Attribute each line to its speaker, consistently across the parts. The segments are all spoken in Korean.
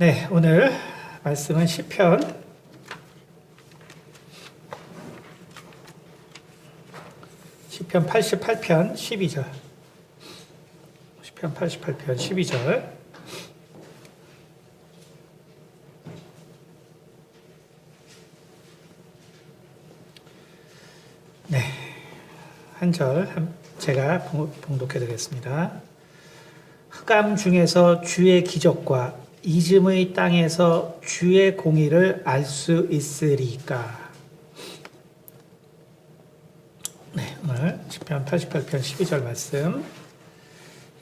Speaker 1: 네, 오늘 말씀은 시편 88편 12절. 시편 88편 12절. 네, 한 절 제가 봉독해 드리겠습니다. 흑암 중에서 주의 기적과 이즘의 땅에서 주의 공의를 알 수 있으리까. 네, 오늘 시편 88편 12절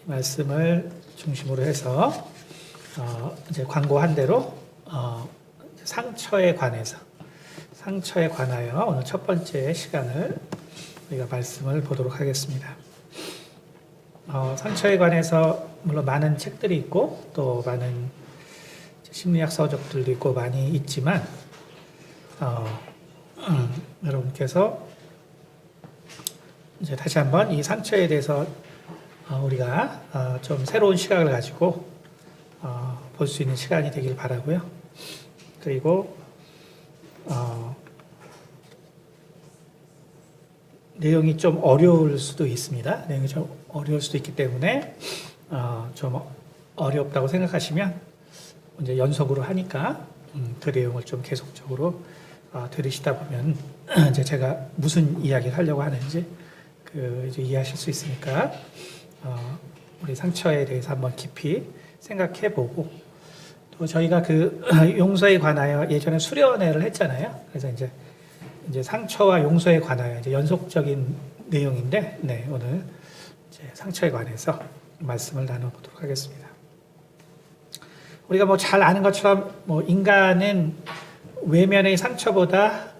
Speaker 1: 말씀을 중심으로 해서 이제 광고한 대로 상처에 관하여 오늘 첫 번째 시간을 우리가 말씀을 보도록 하겠습니다. 상처에 관해서 물론 많은 책들이 있고 또 많은 심리학 서적들도 있고 많이 있지만 여러분께서 이제 다시 한번 이 상처에 대해서 우리가 좀 새로운 시각을 가지고 볼 수 있는 시간이 되길 바라고요. 그리고 내용이 좀 어려울 수도 있습니다. 내용이 좀 어려울 수도 있기 때문에 좀 어렵다고 생각하시면 이제 연속으로 하니까 그 내용을 좀 계속적으로 들으시다 보면 이제 제가 무슨 이야기를 하려고 하는지 이제 이해하실 수 있으니까 우리 상처에 대해서 한번 깊이 생각해보고 또 저희가 그 용서에 관하여 예전에 수련회를 했잖아요. 그래서 이제 상처와 용서에 관하여 이제 연속적인 내용인데, 네, 오늘 이제 상처에 관해서 말씀을 나눠보도록 하겠습니다. 우리가 뭐 잘 아는 것처럼 인간은 외면의 상처보다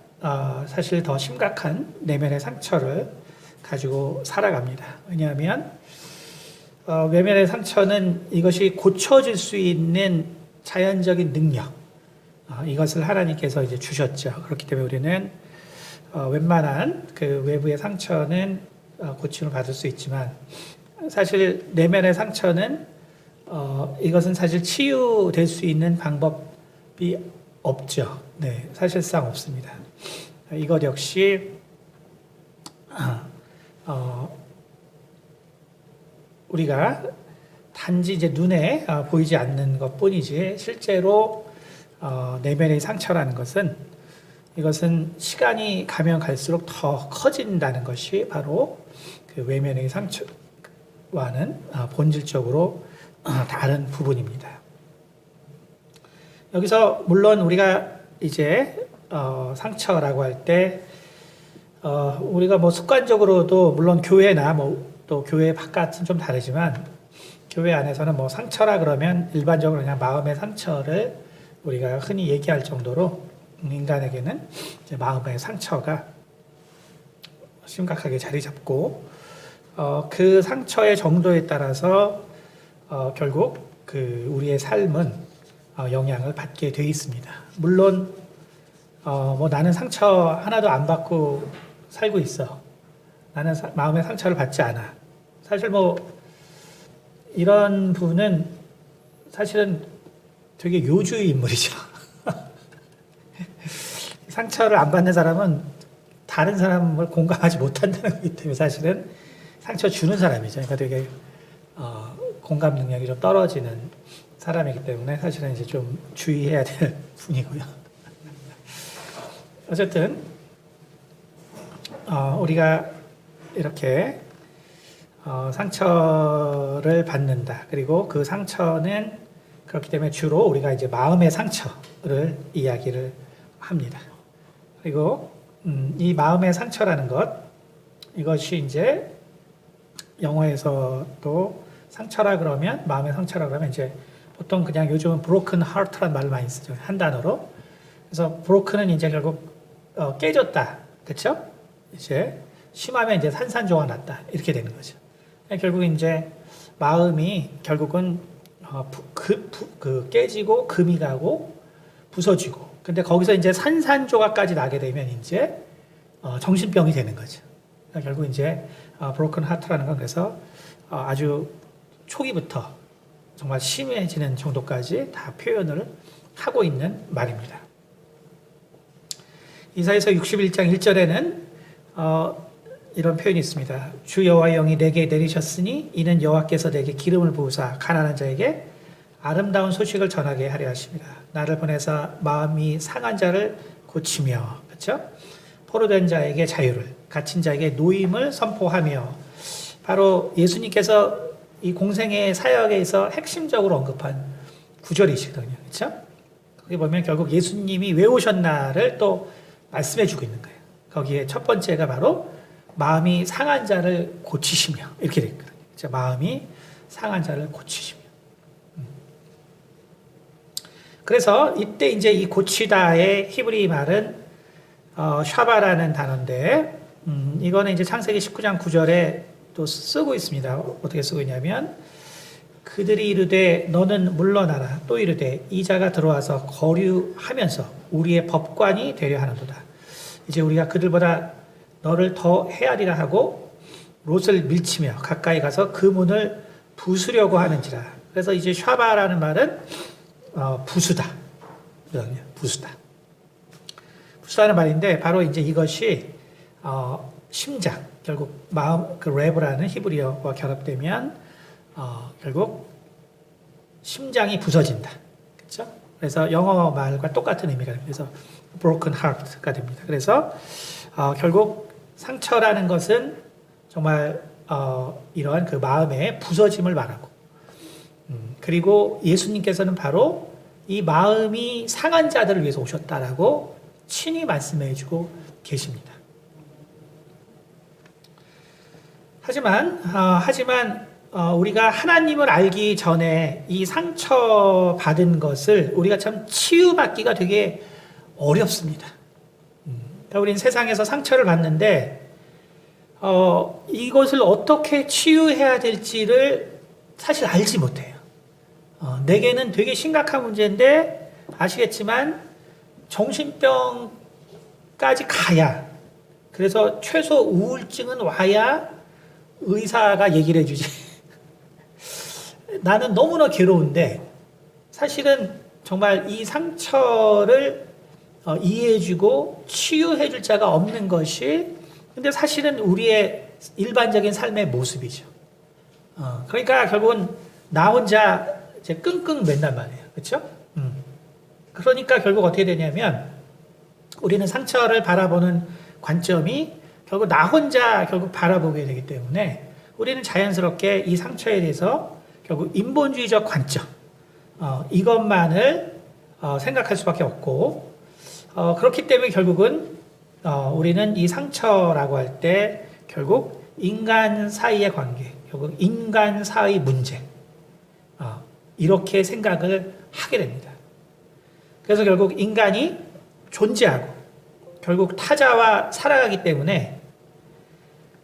Speaker 1: 사실 더 심각한 내면의 상처를 가지고 살아갑니다. 왜냐하면 외면의 상처는 이것이 고쳐질 수 있는 자연적인 능력, 이것을 하나님께서 이제 주셨죠. 그렇기 때문에 우리는 웬만한 그 외부의 상처는 고침을 받을 수 있지만 사실 내면의 상처는 이것은 사실 치유될 수 있는 방법이 없죠. 네, 사실상 없습니다. 이것 역시 우리가 단지 이제 눈에 보이지 않는 것뿐이지 실제로 내면의 상처라는 것은 이것은 시간이 가면 갈수록 더 커진다는 것이 바로 그 외면의 상처와는 본질적으로 다른 부분입니다. 여기서 물론 우리가 이제 상처라고 할 때 우리가 뭐 습관적으로도 물론 교회나 또 교회 바깥은 좀 다르지만 교회 안에서는 뭐 상처라 그러면 일반적으로 그냥 마음의 상처를 우리가 흔히 얘기할 정도로 인간에게는 이제 마음의 상처가 심각하게 자리 잡고 그 상처의 정도에 따라서 결국 우리의 삶은 영향을 받게 돼 있습니다. 물론 나는 상처 하나도 안 받고 살고 있어. 나는 마음의 상처를 받지 않아. 사실 이런 분은 사실은 되게 요주의 인물이죠. 상처를 안 받는 사람은 다른 사람을 공감하지 못한다는 거기 때문에 사실은 상처 주는 사람이죠. 그러니까 되게 공감 능력이 좀 떨어지는 사람이기 때문에 사실은 이제 좀 주의해야 될 분이고요. 어쨌든 우리가 이렇게 상처를 받는다. 그리고 그 상처는 그렇기 때문에 주로 우리가 이제 마음의 상처를 이야기를 합니다. 그리고 이 마음의 상처라는 이것이 이제 영어에서도 상처라 그러면 마음의 상처라 그러면 이제 보통 그냥 요즘은 broken heart라는 말을 많이 쓰죠. 한 단어로. 그래서 broken은 이제 결국 깨졌다. 그렇죠? 이제 심하면 이제 산산조각 났다. 이렇게 되는 거죠. 결국 이제 마음이 결국은 깨지고 금이 가고 부서지고. 근데 거기서 이제 산산조각까지 나게 되면 이제 정신병이 되는 거죠. 그러니까 결국 이제 broken heart라는 건 그래서 아주 초기부터 정말 심해지는 정도까지 다 표현을 하고 있는 말입니다. 이사야서 61장 1절에는 이런 표현이 있습니다. 주 여호와의 영이 내게 내리셨으니 이는 여호와께서 내게 기름을 부으사 가난한 자에게 아름다운 소식을 전하게 하려 하십니다. 나를 보내사 마음이 상한 자를 고치며, 그렇죠? 포로된 자에게 자유를, 갇힌 자에게 노임을 선포하며, 바로 예수님께서 이 공생의 사역에서 핵심적으로 언급한 구절이시거든요. 그렇죠? 거기 보면 결국 예수님이 왜 오셨나를 또 말씀해 주고 있는 거예요. 거기에 첫 번째가 바로 마음이 상한 자를 고치시며, 이렇게 되어 있거든요. 그렇죠? 마음이 상한 자를 고치시며. 그래서 이때 이제 이 고치다의 히브리 말은 샤바라는 단어인데, 이거는 이제 창세기 19장 9절에 또 쓰고 있습니다. 어떻게 쓰고 있냐면, 그들이 이르되 너는 물러나라. 또 이르되 이 자가 들어와서 거류하면서 우리의 법관이 되려 하는도다. 이제 우리가 그들보다 너를 더 헤아리라 하고 롯을 밀치며 가까이 가서 그 문을 부수려고 하는지라. 그래서 이제 샤바라는 말은 부수다. 부수다. 부수다는 말인데, 바로 이제 이것이 심장, 결국 마음, 그 레브라는 히브리어와 결합되면 결국 심장이 부서진다. 그렇죠? 그래서 영어 말과 똑같은 의미가 됩니다. 그래서 broken heart가 됩니다. 그래서 결국 상처라는 것은 정말 이러한 그 마음의 부서짐을 말하고, 그리고 예수님께서는 바로 이 마음이 상한 자들을 위해서 오셨다라고 친히 말씀해 주고 계십니다. 하지만 우리가 하나님을 알기 전에 이 상처받은 것을 우리가 참 치유받기가 되게 어렵습니다. 우리는 세상에서 상처를 받는데 이것을 어떻게 치유해야 될지를 사실 알지 못해요. 내게는 되게 심각한 문제인데, 아시겠지만 정신병까지 가야, 그래서 최소 우울증은 와야 의사가 얘기를 해주지. 나는 너무나 괴로운데 사실은 정말 이 상처를 이해해주고 치유해줄 자가 없는 것이, 근데 사실은 우리의 일반적인 삶의 모습이죠. 그러니까 결국은 나 혼자 이제 끙끙 맨단 말이에요. 그렇죠? 그러니까 결국 어떻게 되냐면, 우리는 상처를 바라보는 관점이 결국 나 혼자 결국 바라보게 되기 때문에 우리는 자연스럽게 이 상처에 대해서 결국 인본주의적 관점, 이것만을 생각할 수밖에 없고, 그렇기 때문에 결국은 우리는 이 상처라고 할 때 결국 인간 사이의 관계, 결국 인간 사이 문제, 이렇게 생각을 하게 됩니다. 그래서 결국 인간이 존재하고 결국 타자와 살아가기 때문에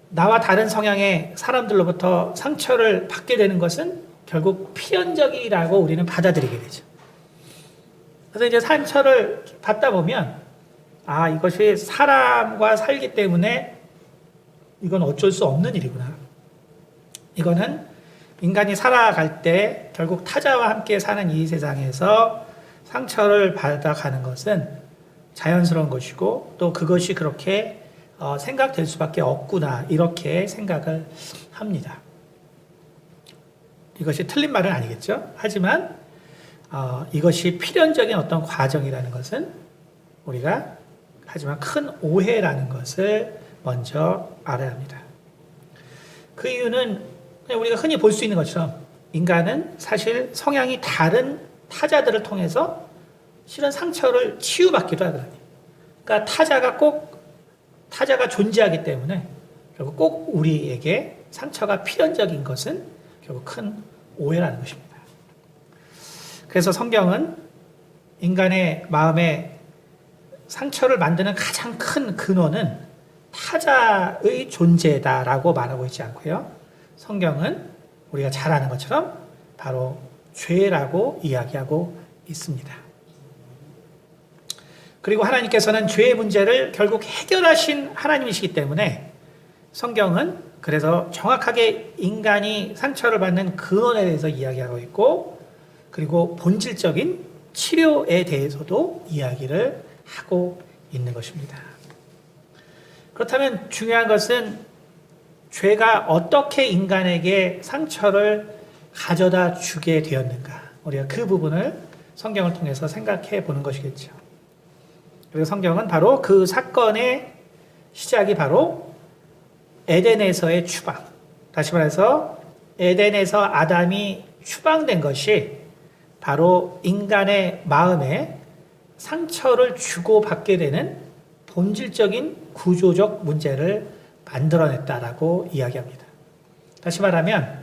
Speaker 1: 나와 다른 성향의 사람들로부터 상처를 받게 되는 것은 결국 필연적이라고 우리는 받아들이게 되죠. 그래서 이제 상처를 받다 보면, 이것이 사람과 살기 때문에 이건 어쩔 수 없는 일이구나. 이거는 인간이 살아갈 때 결국 타자와 함께 사는 이 세상에서 상처를 받아가는 것은 자연스러운 것이고, 또 그것이 그렇게 생각될 수밖에 없구나, 이렇게 생각을 합니다. 이것이 틀린 말은 아니겠죠. 하지만 이것이 필연적인 어떤 과정이라는 것은 우리가, 하지만 큰 오해라는 것을 먼저 알아야 합니다. 그 이유는 우리가 흔히 볼 수 있는 것처럼 인간은 사실 성향이 다른 타자들을 통해서 실은 상처를 치유받기도 하거든요. 그러니까 타자가 존재하기 때문에 결국 꼭 우리에게 상처가 필연적인 것은 결국 큰 오해라는 것입니다. 그래서 성경은 인간의 마음에 상처를 만드는 가장 큰 근원은 타자의 존재다라고 말하고 있지 않고요. 성경은 우리가 잘 아는 것처럼 바로 죄라고 이야기하고 있습니다. 그리고 하나님께서는 죄의 문제를 결국 해결하신 하나님이시기 때문에 성경은 그래서 정확하게 인간이 상처를 받는 근원에 대해서 이야기하고 있고, 그리고 본질적인 치료에 대해서도 이야기를 하고 있는 것입니다. 그렇다면 중요한 것은 죄가 어떻게 인간에게 상처를 가져다 주게 되었는가, 우리가 그 부분을 성경을 통해서 생각해 보는 것이겠죠. 그리고 성경은 바로 그 사건의 시작이 바로 에덴에서의 추방, 다시 말해서 에덴에서 아담이 추방된 것이 바로 인간의 마음에 상처를 주고받게 되는 본질적인 구조적 문제를 만들어냈다라고 이야기합니다. 다시 말하면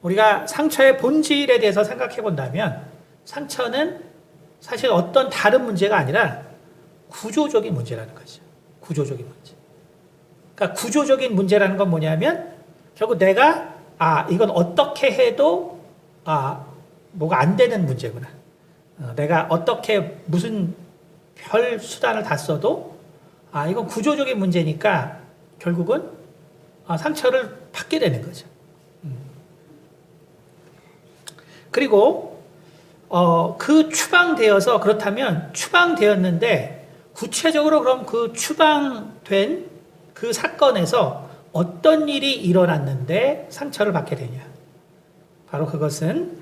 Speaker 1: 우리가 상처의 본질에 대해서 생각해 본다면 상처는 사실 어떤 다른 문제가 아니라 구조적인 문제라는 거죠. 구조적인 문제. 그러니까 구조적인 문제라는 건 뭐냐면 결국 내가 이건 어떻게 해도 뭐가 안 되는 문제구나. 내가 어떻게 무슨 별 수단을 다 써도 이건 구조적인 문제니까 결국은 상처를 받게 되는 거죠. 그리고 그 추방되어서, 그렇다면 추방되었는데 구체적으로 그럼 그 추방된 그 사건에서 어떤 일이 일어났는데 상처를 받게 되냐? 바로 그것은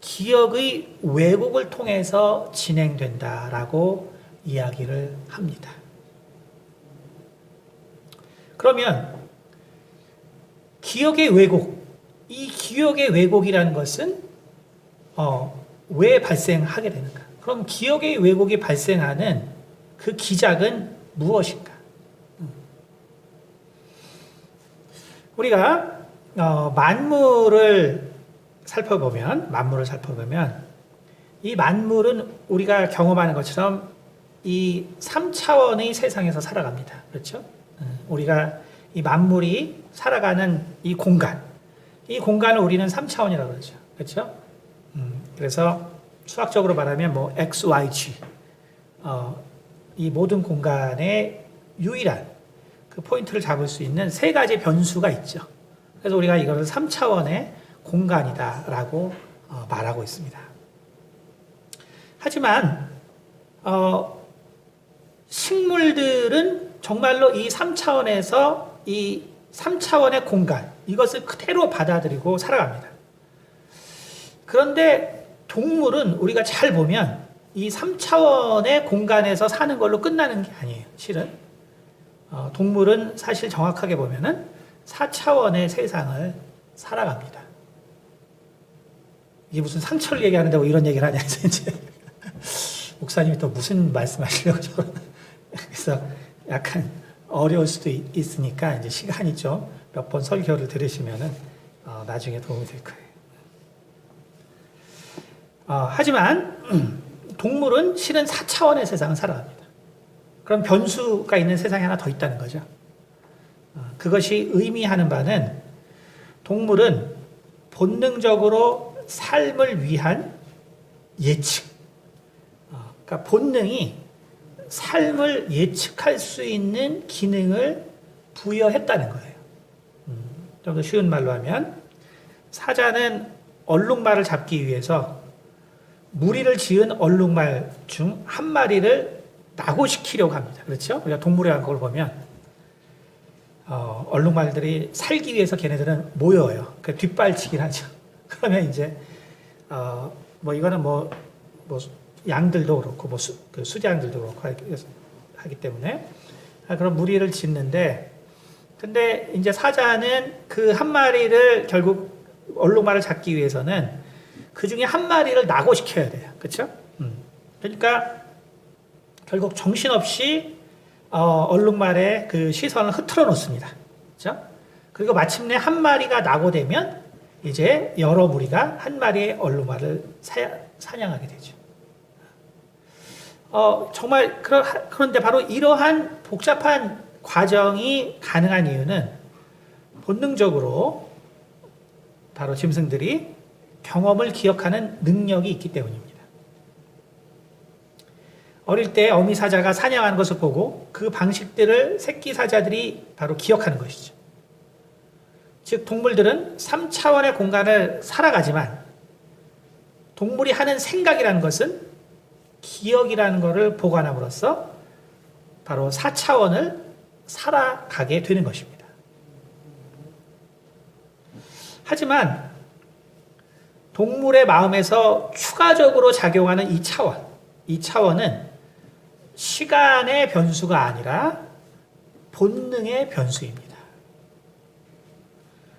Speaker 1: 기억의 왜곡을 통해서 진행된다라고 이야기를 합니다. 그러면 기억의 왜곡, 이 기억의 왜곡이라는 것은 왜 발생하게 되는가? 그럼 기억의 왜곡이 발생하는 그 기작은 무엇인가? 우리가 만물을 살펴보면 이 만물은 우리가 경험하는 것처럼 이 3차원의 세상에서 살아갑니다. 그렇죠? 우리가 이 만물이 살아가는 이 공간을 우리는 3차원이라고 그러죠. 그렇죠? 그래서 수학적으로 말하면 뭐 X, Y, G 이 모든 공간의 유일한 그 포인트를 잡을 수 있는 세 가지 변수가 있죠. 그래서 우리가 이것을 3차원의 공간이다라고 말하고 있습니다. 하지만 식물들은 정말로 이 3차원에서 이 3차원의 공간, 이것을 그대로 받아들이고 살아갑니다. 그런데 동물은 우리가 잘 보면 이 3차원의 공간에서 사는 걸로 끝나는 게 아니에요. 실은 동물은 사실 정확하게 보면은 4차원의 세상을 살아갑니다. 이게 무슨 상처를 얘기하는데 뭐 이런 얘기를 하냐 해서 이제 목사님이 또 무슨 말씀하시려고 저는 그래서 약간 어려울 수도 있으니까 이제 시간이 좀 몇 번 설교를 들으시면은 나중에 도움이 될 거예요. 하지만 동물은 실은 4차원의 세상을 살아갑니다. 그럼 변수가 있는 세상이 하나 더 있다는 거죠. 그것이 의미하는 바는 동물은 본능적으로 삶을 위한 예측, 그러니까 본능이 삶을 예측할 수 있는 기능을 부여했다는 거예요. 좀 더 쉬운 말로 하면 사자는 얼룩말을 잡기 위해서 무리를 지은 얼룩말 중 한 마리를 낙오시키려고 합니다. 그렇죠? 우리가 동물의 왕국을 보면 얼룩말들이 살기 위해서 걔네들은 모여요. 그 뒷발치기를 하죠. 그러면 이제 뭐 이거는 뭐 양들도 그렇고 뭐 수장들도 그렇고 하기 때문에 그런 무리를 짓는데, 근데 이제 사자는 그 한 마리를 결국 얼룩말을 잡기 위해서는 그 중에 한 마리를 낙오시켜야 돼요. 그렇죠? 그러니까 결국 정신없이 얼룩말의 그 시선을 흐트러 놓습니다. 그렇죠? 그리고 마침내 한 마리가 낙오되면 이제 여러 무리가 한 마리의 얼룩말을 사냥하게 되죠. 정말 그런데 바로 이러한 복잡한 과정이 가능한 이유는 본능적으로 바로 짐승들이 경험을 기억하는 능력이 있기 때문입니다. 어릴 때 어미 사자가 사냥하는 것을 보고 그 방식들을 새끼 사자들이 바로 기억하는 것이죠. 즉 동물들은 3차원의 공간을 살아가지만 동물이 하는 생각이라는 것은 기억이라는 것을 보관함으로써 바로 4차원을 살아가게 되는 것입니다. 하지만 동물의 마음에서 추가적으로 작용하는 이 차원은 시간의 변수가 아니라 본능의 변수입니다.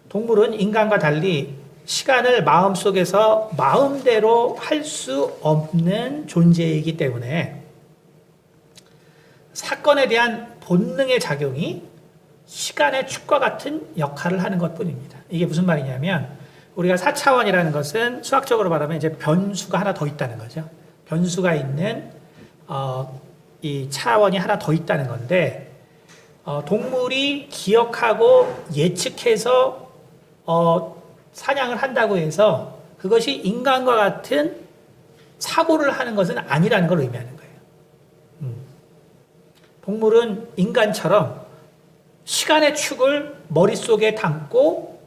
Speaker 1: 동물은 인간과 달리 시간을 마음속에서 마음대로 할 수 없는 존재이기 때문에 사건에 대한 본능의 작용이 시간의 축과 같은 역할을 하는 것뿐입니다. 이게 무슨 말이냐면 우리가 4차원이라는 것은 수학적으로 말하면 이제 변수가 하나 더 있다는 거죠. 변수가 있는 이 차원이 하나 더 있다는 건데 동물이 기억하고 예측해서 사냥을 한다고 해서 그것이 인간과 같은 사고를 하는 것은 아니라는 걸 의미하는 거예요. 동물은 인간처럼 시간의 축을 머릿속에 담고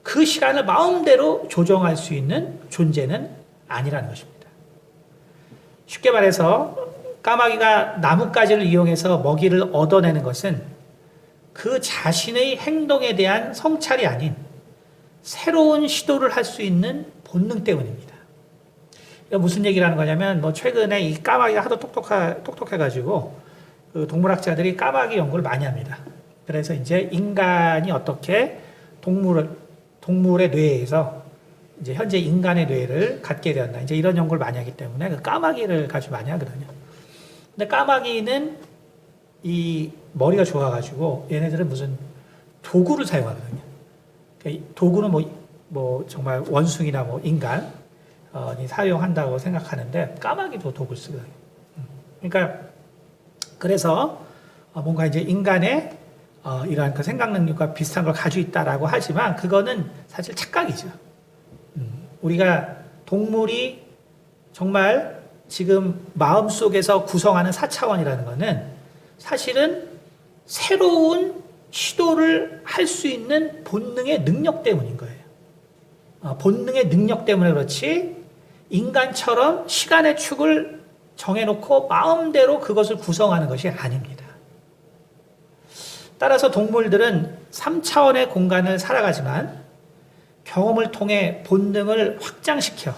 Speaker 1: 그 시간을 마음대로 조정할 수 있는 존재는 아니라는 것입니다. 쉽게 말해서 까마귀가 나뭇가지를 이용해서 먹이를 얻어내는 것은 그 자신의 행동에 대한 성찰이 아닌 새로운 시도를 할 수 있는 본능 때문입니다. 무슨 얘기를 하는 거냐면 최근에 이 까마귀가 하도 똑똑해가지고 그 동물학자들이 까마귀 연구를 많이 합니다. 그래서 이제 인간이 어떻게 동물의 뇌에서 이제 현재 인간의 뇌를 갖게 되었나 이제 이런 연구를 많이 하기 때문에 그 까마귀를 가지고 많이 하거든요. 근데 까마귀는 이 머리가 좋아가지고 얘네들은 무슨 도구를 사용하거든요. 도구는 뭐 정말 원숭이나 인간이 사용한다고 생각하는데 까마귀도 도구를 쓰거든요. 그러니까 그래서 뭔가 이제 인간의 이러한 그 생각 능력과 비슷한 걸 가지고 있다라고 하지만 그거는 사실 착각이죠. 우리가 동물이 정말 지금 마음속에서 구성하는 4차원이라는 것은 사실은 새로운 시도를 할 수 있는 본능의 능력 때문인 거예요. 본능의 능력 때문에 그렇지 인간처럼 시간의 축을 정해놓고 마음대로 그것을 구성하는 것이 아닙니다. 따라서 동물들은 3차원의 공간을 살아가지만 경험을 통해 본능을 확장시켜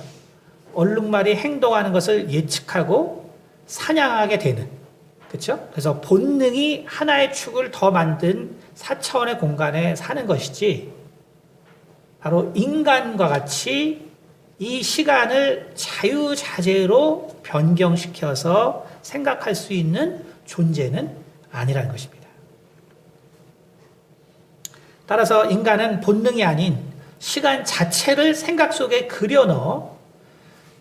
Speaker 1: 얼룩말이 행동하는 것을 예측하고 사냥하게 되는, 그렇죠? 그래서 본능이 하나의 축을 더 만든 4차원의 공간에 사는 것이지 바로 인간과 같이 이 시간을 자유자재로 변경시켜서 생각할 수 있는 존재는 아니라는 것입니다. 따라서 인간은 본능이 아닌 시간 자체를 생각 속에 그려넣어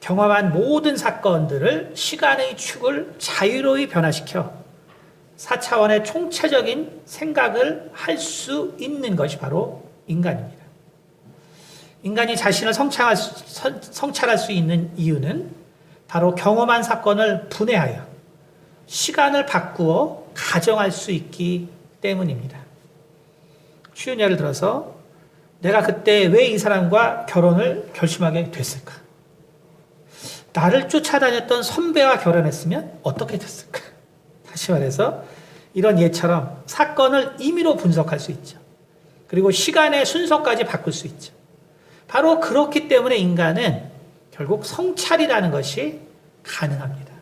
Speaker 1: 경험한 모든 사건들을 시간의 축을 자유로이 변화시켜 4차원의 총체적인 생각을 할 수 있는 것이 바로 인간입니다. 인간이 자신을 성찰할 수 있는 이유는 바로 경험한 사건을 분해하여 시간을 바꾸어 가정할 수 있기 때문입니다. 쉬운 예를 들어서 내가 그때 왜 이 사람과 결혼을 결심하게 됐을까? 나를 쫓아다녔던 선배와 결혼했으면 어떻게 됐을까? 다시 말해서 이런 예처럼 사건을 임의로 분석할 수 있죠. 그리고 시간의 순서까지 바꿀 수 있죠. 바로 그렇기 때문에 인간은 결국 성찰이라는 것이 가능합니다.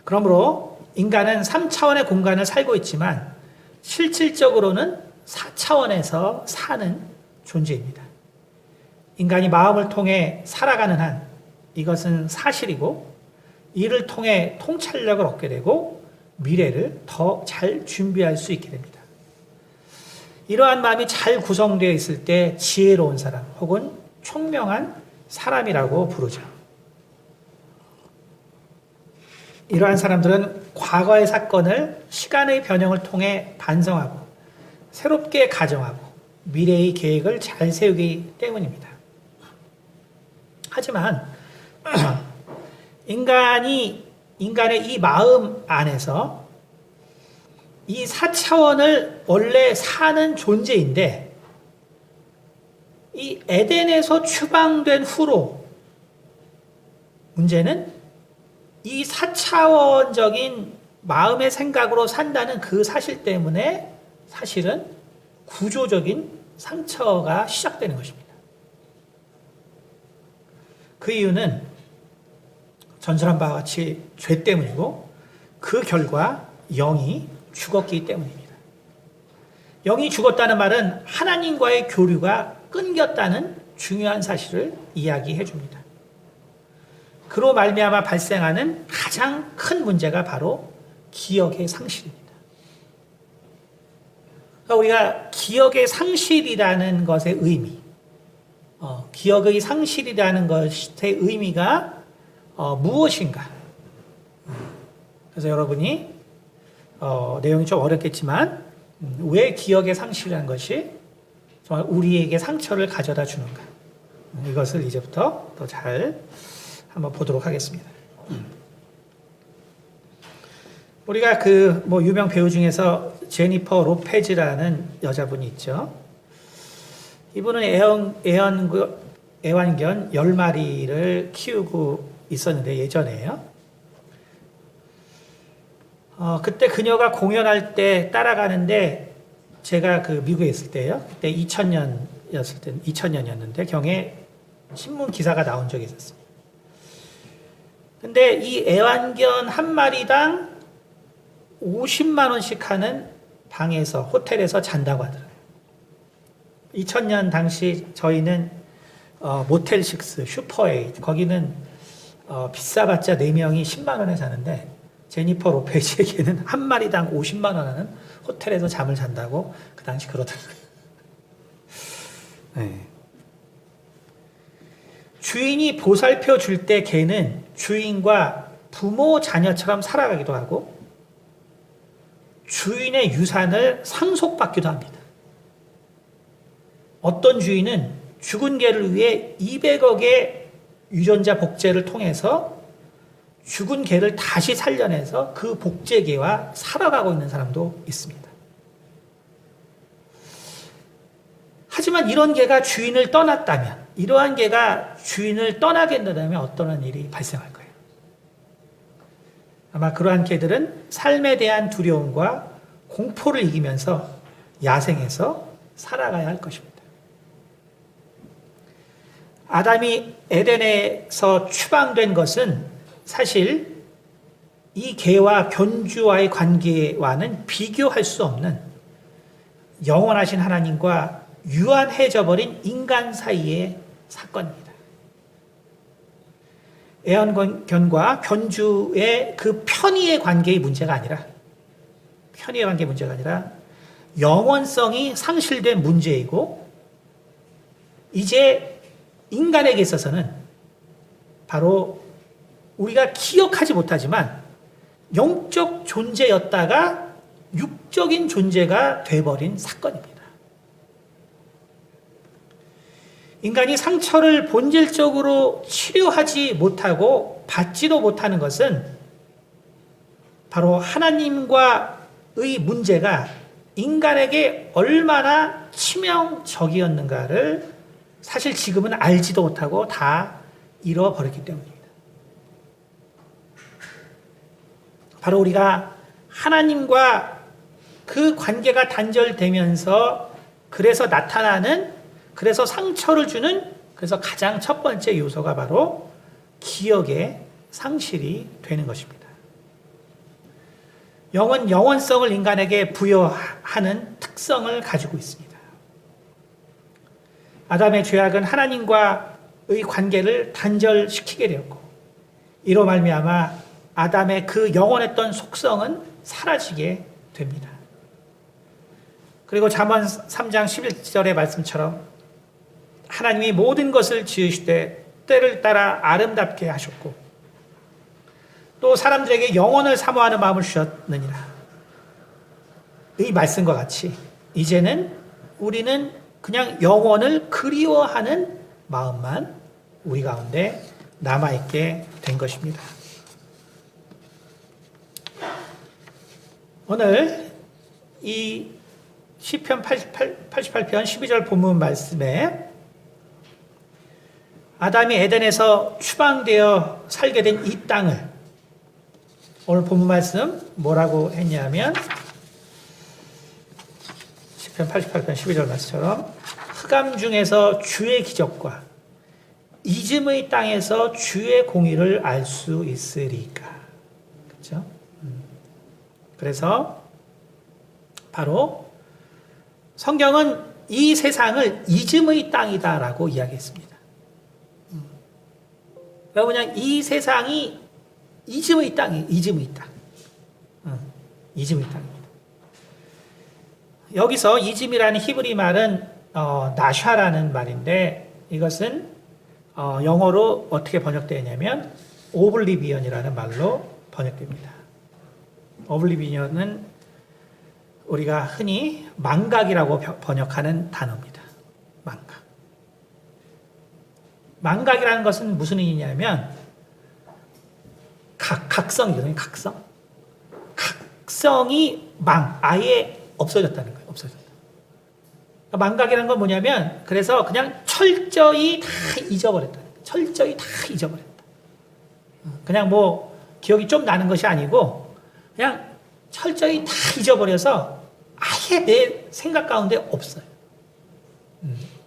Speaker 1: 그러므로 인간은 3차원의 공간을 살고 있지만 실질적으로는 4차원에서 사는 존재입니다. 인간이 마음을 통해 살아가는 한 이것은 사실이고 이를 통해 통찰력을 얻게 되고 미래를 더 잘 준비할 수 있게 됩니다. 이러한 마음이 잘 구성되어 있을 때 지혜로운 사람 혹은 총명한 사람이라고 부르죠. 이러한 사람들은 과거의 사건을 시간의 변형을 통해 반성하고 새롭게 가정하고 미래의 계획을 잘 세우기 때문입니다. 하지만 인간의 이 마음 안에서 이 4차원을 원래 사는 존재인데 이 에덴에서 추방된 후로 문제는 이 4차원적인 마음의 생각으로 산다는 그 사실 때문에 사실은 구조적인 상처가 시작되는 것입니다. 그 이유는 전설한 바와 같이 죄 때문이고 그 결과 영이 죽었기 때문입니다. 영이 죽었다는 말은 하나님과의 교류가 끊겼다는 중요한 사실을 이야기해 줍니다. 그로 말미암아 발생하는 가장 큰 문제가 바로 기억의 상실입니다. 그러니까 우리가 기억의 상실이라는 것의 의미, 기억의 상실이라는 것의 의미가 무엇인가? 그래서 여러분이 내용이 좀 어렵겠지만 왜 기억의 상실이라는 것이 정말 우리에게 상처를 가져다 주는가? 이것을 이제부터 더 잘 한번 보도록 하겠습니다. 우리가 유명 배우 중에서 제니퍼 로페즈라는 여자분이 있죠. 이분은 애완견 10마리를 키우고 있었는데 예전에요. 그때 그녀가 공연할 때 따라가는데 제가 미국에 있을 때요. 그때 2000년이었는데 경에 신문 기사가 나온 적이 있었습니다. 근데 이 애완견 한 마리당 50만 원씩 하는 방에서 호텔에서 잔다고 하더라고요. 2000년 당시 저희는 모텔6, 슈퍼8 거기는 비싸봤자 4명이 10만 원에 자는데 제니퍼 로페즈에게는 한 마리당 50만 원 하는 호텔에서 잠을 잔다고 그 당시 그러더라고요. 네. 주인이 보살펴 줄 때 개는 주인과 부모 자녀처럼 살아가기도 하고 주인의 유산을 상속받기도 합니다. 어떤 주인은 죽은 개를 위해 200억의 유전자 복제를 통해서 죽은 개를 다시 살려내서 그 복제개와 살아가고 있는 사람도 있습니다. 하지만 이런 개가 주인을 떠났다면, 이러한 개가 주인을 떠나게 된다면 어떤 일이 발생할 거예요? 아마 그러한 개들은 삶에 대한 두려움과 공포를 이기면서 야생에서 살아가야 할 것입니다. 아담이 에덴에서 추방된 것은 사실 이 개와 견주와의 관계와는 비교할 수 없는 영원하신 하나님과 유한해져 버린 인간 사이의 사건입니다. 애완견과 견주의 그 편의의 관계의 문제가 아니라 영원성이 상실된 문제이고 이제 인간에게 있어서는 바로 우리가 기억하지 못하지만 영적 존재였다가 육적인 존재가 돼버린 사건입니다. 인간이 상처를 본질적으로 치료하지 못하고 받지도 못하는 것은 바로 하나님과의 문제가 인간에게 얼마나 치명적이었는가를 사실 지금은 알지도 못하고 다 잃어버렸기 때문입니다. 바로 우리가 하나님과 그 관계가 단절되면서 그래서 상처를 주는 가장 첫 번째 요소가 바로 기억의 상실이 되는 것입니다. 영은 영원성을 인간에게 부여하는 특성을 가지고 있습니다. 아담의 죄악은 하나님과의 관계를 단절시키게 되었고 이로 말미암아 아담의 그 영원했던 속성은 사라지게 됩니다. 그리고 잠언 3장 11절의 말씀처럼 하나님이 모든 것을 지으시되 때를 따라 아름답게 하셨고 또 사람들에게 영원을 사모하는 마음을 주셨느니라. 이 말씀과 같이 이제는 우리는 그냥 영원을 그리워하는 마음만 우리 가운데 남아있게 된 것입니다. 오늘 이 시편 88편 12절 본문 말씀에 아담이 에덴에서 추방되어 살게 된 이 땅을 오늘 본문 말씀 뭐라고 했냐면 시편 88편 12절 말씀처럼 흑암 중에서 주의 기적과 이즘의 땅에서 주의 공의를 알 수 있으리까. 그렇죠? 그래서 바로 성경은 이 세상을 이즘의 땅이다라고 이야기했습니다. 그러니까 그냥 이 세상이 이즘의 땅이에요. 이즘의 땅. 이즘의 땅입니다. 여기서 이즘이라는 히브리 말은 나샤라는 말인데 이것은 영어로 어떻게 번역되냐면 오블리비언이라는 말로 번역됩니다. 오블리비언은 우리가 흔히 망각이라고 번역하는 단어입니다. 망각. 망각이라는 것은 무슨 의미냐면 각성이거든요. 각성이 아예 없어졌다는 거예요. 없어졌다. 그러니까 망각이라는 건 뭐냐면 그래서 그냥 철저히 다 잊어버렸다. 철저히 다 잊어버렸다. 그냥 뭐 기억이 좀 나는 것이 아니고 그냥 철저히 다 잊어버려서 아예 내 생각 가운데 없어요.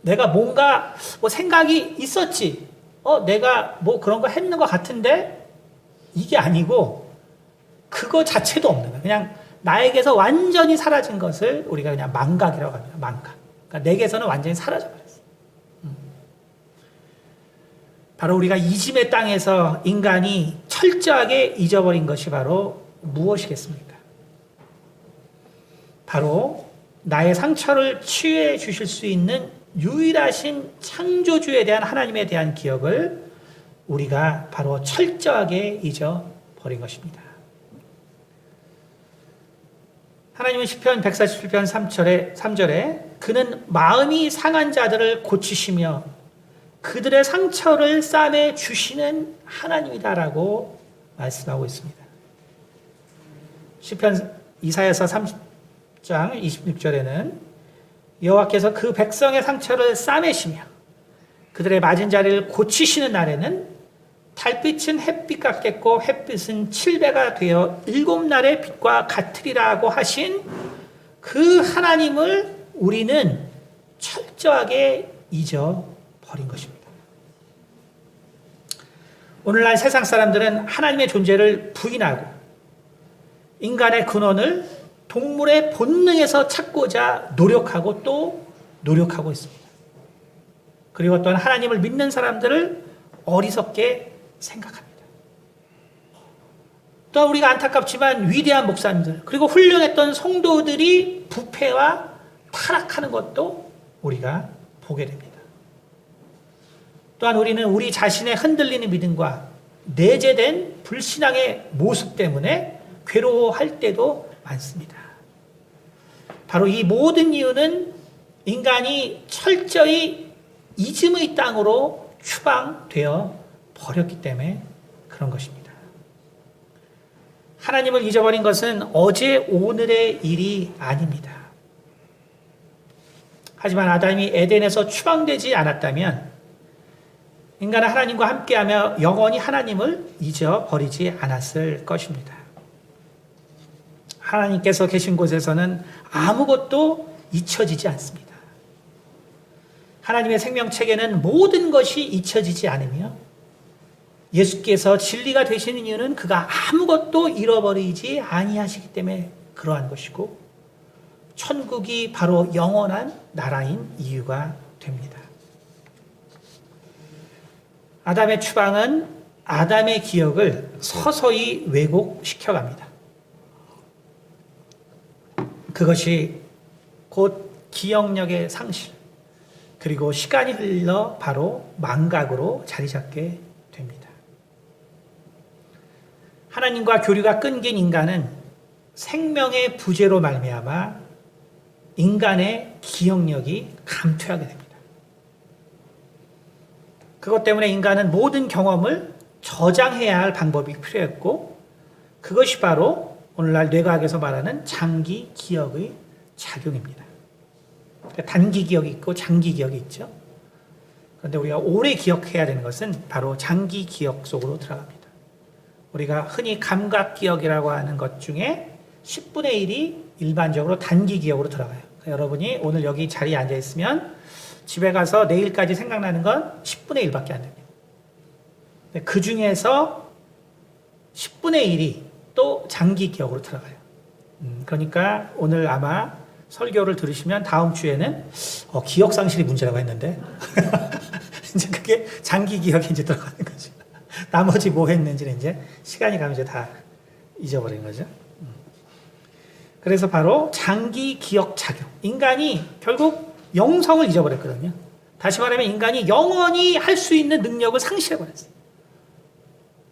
Speaker 1: 내가 뭔가 뭐 생각이 있었지. 내가 뭐 그런 거 했는 것 같은데 이게 아니고 그거 자체도 없는 거예요. 그냥 나에게서 완전히 사라진 것을 우리가 그냥 망각이라고 합니다. 망각. 그러니까 내게서는 완전히 사라져버렸어요. 바로 우리가 이짐의 땅에서 인간이 철저하게 잊어버린 것이 바로 무엇이겠습니까? 바로 나의 상처를 치유해 주실 수 있는 유일하신 창조주에 대한 하나님에 대한 기억을 우리가 바로 철저하게 잊어버린 것입니다. 하나님은 시편 147편 3절에 그는 마음이 상한 자들을 고치시며 그들의 상처를 싸매 주시는 하나님이다라고 말씀하고 있습니다. 시편 이사야서 30장 26절에는 여호와께서 그 백성의 상처를 싸매시며 그들의 맞은 자리를 고치시는 날에는 달빛은 햇빛 같겠고 햇빛은 7배가 되어 7날의 빛과 같으리라고 하신 그 하나님을 우리는 철저하게 잊어버린 것입니다. 오늘날 세상 사람들은 하나님의 존재를 부인하고 인간의 근원을 동물의 본능에서 찾고자 노력하고 또 노력하고 있습니다. 그리고 또한 하나님을 믿는 사람들을 어리석게 생각합니다. 또 우리가 안타깝지만 위대한 목사님들 그리고 훌륭했던 성도들이 부패와 타락하는 것도 우리가 보게 됩니다. 또한 우리는 우리 자신의 흔들리는 믿음과 내재된 불신앙의 모습 때문에 괴로워할 때도 많습니다. 바로 이 모든 이유는 인간이 철저히 이즘의 땅으로 추방되어 버렸기 때문에 그런 것입니다. 하나님을 잊어버린 것은 어제 오늘의 일이 아닙니다. 하지만 아담이 에덴에서 추방되지 않았다면 인간은 하나님과 함께하며 영원히 하나님을 잊어버리지 않았을 것입니다. 하나님께서 계신 곳에서는 아무것도 잊혀지지 않습니다. 하나님의 생명책에는 모든 것이 잊혀지지 않으며 예수께서 진리가 되시는 이유는 그가 아무것도 잃어버리지 아니하시기 때문에 그러한 것이고 천국이 바로 영원한 나라인 이유가 됩니다. 아담의 추방은 아담의 기억을 서서히 왜곡시켜갑니다. 그것이 곧 기억력의 상실 그리고 시간이 흘러 바로 망각으로 자리 잡게 됩니다. 하나님과 교류가 끊긴 인간은 생명의 부재로 말미암아 인간의 기억력이 감퇴하게 됩니다. 그것 때문에 인간은 모든 경험을 저장해야 할 방법이 필요했고, 그것이 바로 오늘날 뇌과학에서 말하는 장기 기억의 작용입니다. 단기 기억이 있고 장기 기억이 있죠. 그런데 우리가 오래 기억해야 되는 것은 바로 장기 기억 속으로 들어갑니다. 우리가 흔히 감각 기억이라고 하는 것 중에 10분의 1이 일반적으로 단기 기억으로 들어가요. 그러니까 여러분이 오늘 여기 자리에 앉아 있으면 집에 가서 내일까지 생각나는 건 10분의 1밖에 안 됩니다. 그 중에서 10분의 1이 또 장기 기억으로 들어가요. 그러니까 오늘 아마 설교를 들으시면 다음 주에는 기억 상실이 문제라고 했는데 이제 그게 장기 기억에 이제 들어가는 거죠. 나머지 뭐 했는지는 이제 시간이 가면 이제 다 잊어버린 거죠. 그래서 바로 장기 기억 작용. 인간이 결국 영성을 잊어버렸거든요. 다시 말하면 인간이 영원히 할 수 있는 능력을 상실해버렸어요.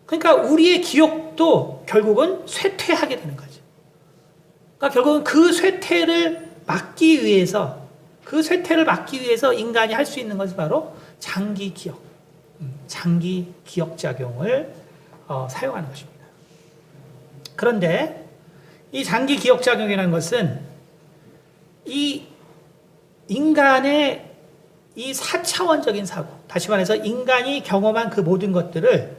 Speaker 1: 그러니까 우리의 기억도 결국은 쇠퇴하게 되는 거죠. 그러니까 결국은 그 쇠퇴를 막기 위해서 인간이 할 수 있는 것이 바로 장기 기억, 장기 기억 작용을 사용하는 것입니다. 그런데 이 장기 기억 작용이라는 것은 이 인간의 이 4차원적인 사고, 다시 말해서 인간이 경험한 그 모든 것들을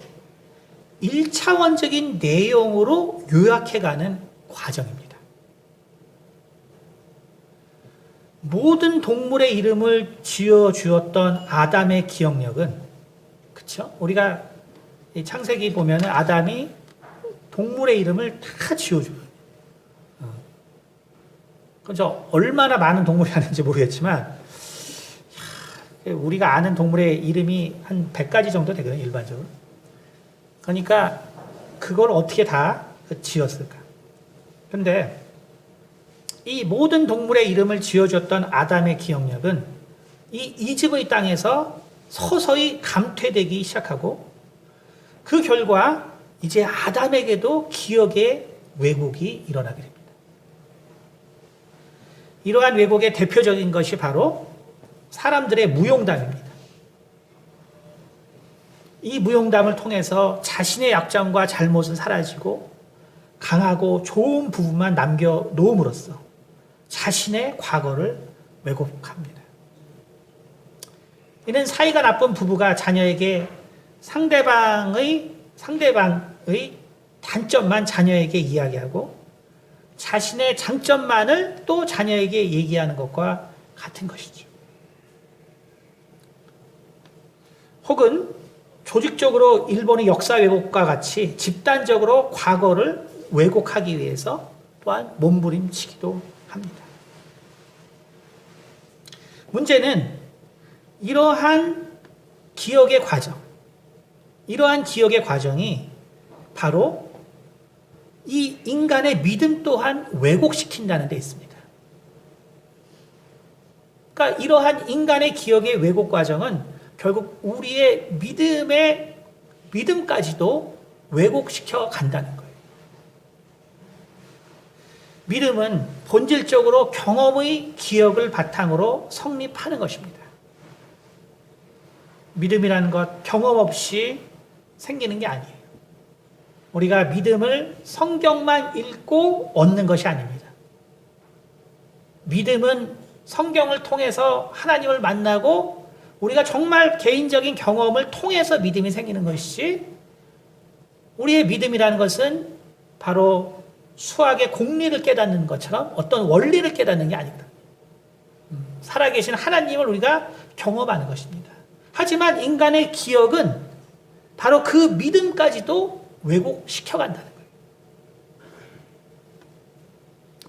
Speaker 1: 1차원적인 내용으로 요약해가는 과정입니다. 모든 동물의 이름을 지어주었던 아담의 기억력은, 그쵸? 우리가 창세기 보면 아담이 동물의 이름을 다 지어줘요. 그죠? 얼마나 많은 동물이 하는지 모르겠지만, 우리가 아는 동물의 이름이 한 100가지 정도 되거든요, 일반적으로. 그러니까 그걸 어떻게 다 지었을까? 근데 이 모든 동물의 이름을 지어줬던 아담의 기억력은 이 이집의 땅에서 서서히 감퇴되기 시작하고, 그 결과 이제 아담에게도 기억의 왜곡이 일어나게 됩니다. 이러한 왜곡의 대표적인 것이 바로 사람들의 무용담입니다. 이 무용담을 통해서 자신의 약점과 잘못은 사라지고 강하고 좋은 부분만 남겨놓음으로써 자신의 과거를 왜곡합니다. 이는 사이가 나쁜 부부가 자녀에게 상대방의 단점만 자녀에게 이야기하고 자신의 장점만을 또 자녀에게 얘기하는 것과 같은 것이죠. 혹은 조직적으로 일본의 역사 왜곡과 같이 집단적으로 과거를 왜곡하기 위해서 또한 몸부림치기도 합니다. 문제는 이러한 기억의 과정이 바로 이 인간의 믿음 또한 왜곡시킨다는 데 있습니다. 그러니까 이러한 인간의 기억의 왜곡 과정은 결국 우리의 믿음까지도 왜곡시켜 간다는 거예요. 믿음은 본질적으로 경험의 기억을 바탕으로 성립하는 것입니다. 믿음이라는 것 경험 없이 생기는 게 아니에요. 우리가 믿음을 성경만 읽고 얻는 것이 아닙니다. 믿음은 성경을 통해서 하나님을 만나고 우리가 정말 개인적인 경험을 통해서 믿음이 생기는 것이지, 우리의 믿음이라는 것은 바로 수학의 공리를 깨닫는 것처럼 어떤 원리를 깨닫는 게 아닙니다. 살아계신 하나님을 우리가 경험하는 것입니다. 하지만 인간의 기억은 바로 그 믿음까지도 왜곡시켜간다는 거예요.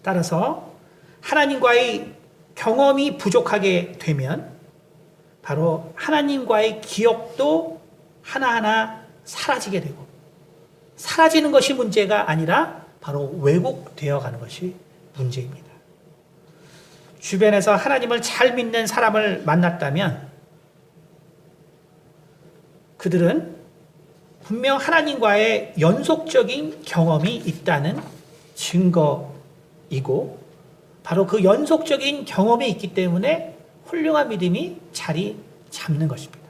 Speaker 1: 따라서 하나님과의 경험이 부족하게 되면 바로 하나님과의 기억도 하나하나 사라지게 되고, 사라지는 것이 문제가 아니라 바로 왜곡되어 가는 것이 문제입니다. 주변에서 하나님을 잘 믿는 사람을 만났다면 그들은 분명 하나님과의 연속적인 경험이 있다는 증거이고, 바로 그 연속적인 경험이 있기 때문에 훌륭한 믿음이 자리 잡는 것입니다.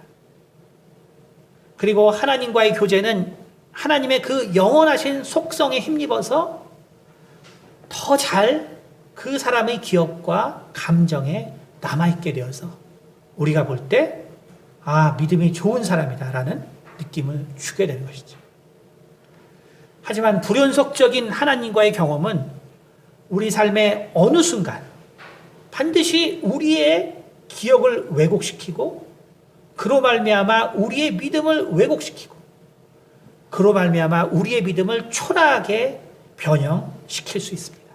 Speaker 1: 그리고 하나님과의 교제는 하나님의 그 영원하신 속성에 힘입어서 더 잘 그 사람의 기억과 감정에 남아있게 되어서 우리가 볼 때, 아, 믿음이 좋은 사람이다라는 느낌을 주게 되는 것이죠. 하지만 불연속적인 하나님과의 경험은 우리 삶의 어느 순간 반드시 우리의 기억을 왜곡시키고, 그로 말미암아 우리의 믿음을 왜곡시키고, 그로 말미암아 우리의 믿음을 초라하게 변형시킬 수 있습니다.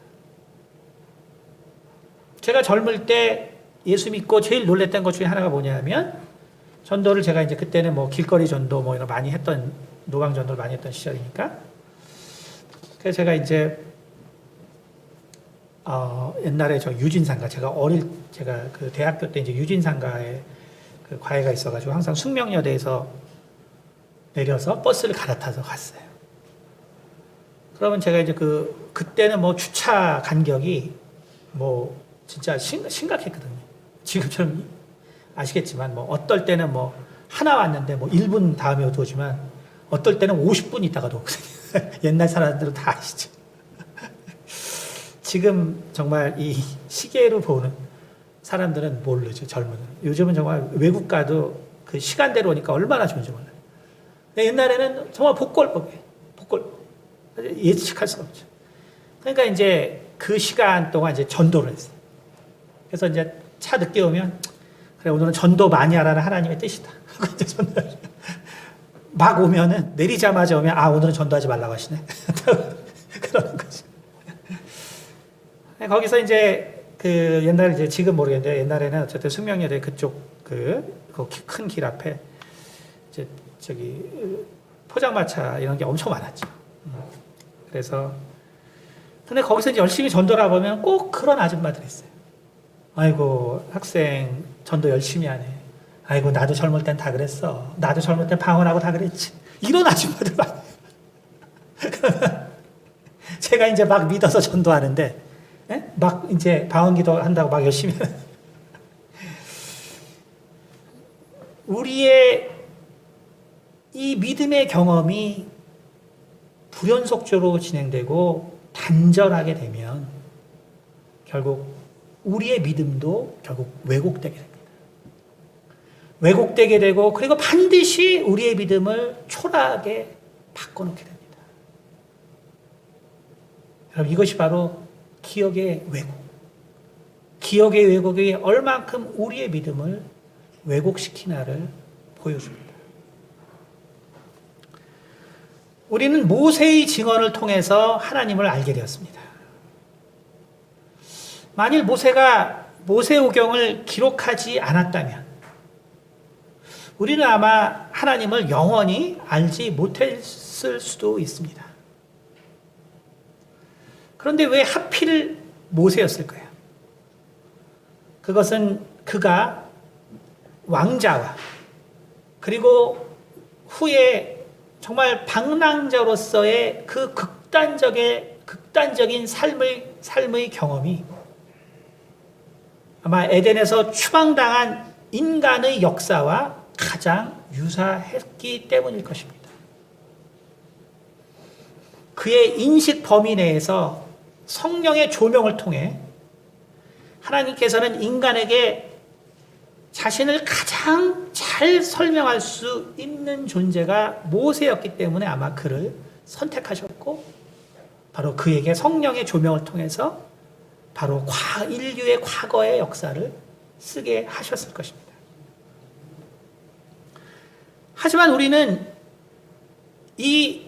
Speaker 1: 제가 젊을 때 예수 믿고 제일 놀랬던 것 중에 하나가 뭐냐면, 전도를 제가 이제 그때는 뭐 길거리 전도 뭐 이런 많이 했던, 노방 전도를 많이 했던 시절이니까. 그래서 제가 이제 옛날에 저 유진상가, 제가 그 대학교 때 이제 유진상가에 그 과외가 있어가지고 항상 숙명여대에서 내려서 버스를 갈아타서 갔어요. 그러면 제가 이제 그때는 뭐 주차 간격이 뭐 진짜 심각했거든요. 지금처럼 아시겠지만 뭐 어떨 때는 뭐 하나 왔는데 뭐 1분 다음에 오지만 어떨 때는 50분 있다가도 오거든요. 옛날 사람들은 다 아시죠. 지금 정말 이 시계로 보는 사람들은 모르죠, 젊은. 요즘은 정말 외국 가도 그 시간대로 오니까 얼마나 좋은지 몰라요. 옛날에는 정말 복골법이에요. 복골법. 예측할 수 없죠. 그러니까 이제 그 시간 동안 이제 전도를 했어요. 그래서 이제 차 늦게 오면, 그래, 오늘은 전도 많이 하라는 하나님의 뜻이다. 하고 이제 전도를. 막 오면은, 내리자마자 오면, 아, 오늘은 전도하지 말라고 하시네. 그러는 거죠. 거기서 이제 옛날에 이제 지금 모르겠는데, 옛날에는 어쨌든 숙명여대 그쪽 큰 길 앞에 이제 포장마차 이런 게 엄청 많았죠. 그래서 근데 거기서 이제 열심히 전도를 하보면 꼭 그런 아줌마들이 있어요. 아이고, 학생 전도 열심히 하네. 아이고, 나도 젊을 땐 다 그랬어. 나도 젊을 땐 방언하고 다 그랬지. 이런 아줌마들 많아요. 제가 이제 막 믿어서 전도하는데, 막 이제 방언기도 한다고 막 열심히 하는. 우리의 이 믿음의 경험이 불연속적으로 진행되고 단절하게 되면 결국 우리의 믿음도 결국 왜곡되게 됩니다. 왜곡되게 되고, 그리고 반드시 우리의 믿음을 초라하게 바꿔놓게 됩니다. 여러분, 이것이 바로 기억의 왜곡. 기억의 왜곡이 얼만큼 우리의 믿음을 왜곡시키나를 보여줍니다. 우리는 모세의 증언을 통해서 하나님을 알게 되었습니다. 만일 모세가 모세오경을 기록하지 않았다면 우리는 아마 하나님을 영원히 알지 못했을 수도 있습니다. 그런데 왜 하필 모세였을까요? 그것은 그가 왕자와 그리고 후에 정말 방랑자로서의 그 극단적인 삶의 경험이 아마 에덴에서 추방당한 인간의 역사와 가장 유사했기 때문일 것입니다. 그의 인식 범위 내에서 성령의 조명을 통해 하나님께서는 인간에게 자신을 가장 잘 설명할 수 있는 존재가 모세였기 때문에 아마 그를 선택하셨고, 바로 그에게 성령의 조명을 통해서 바로 인류의 과거의 역사를 쓰게 하셨을 것입니다. 하지만 우리는 이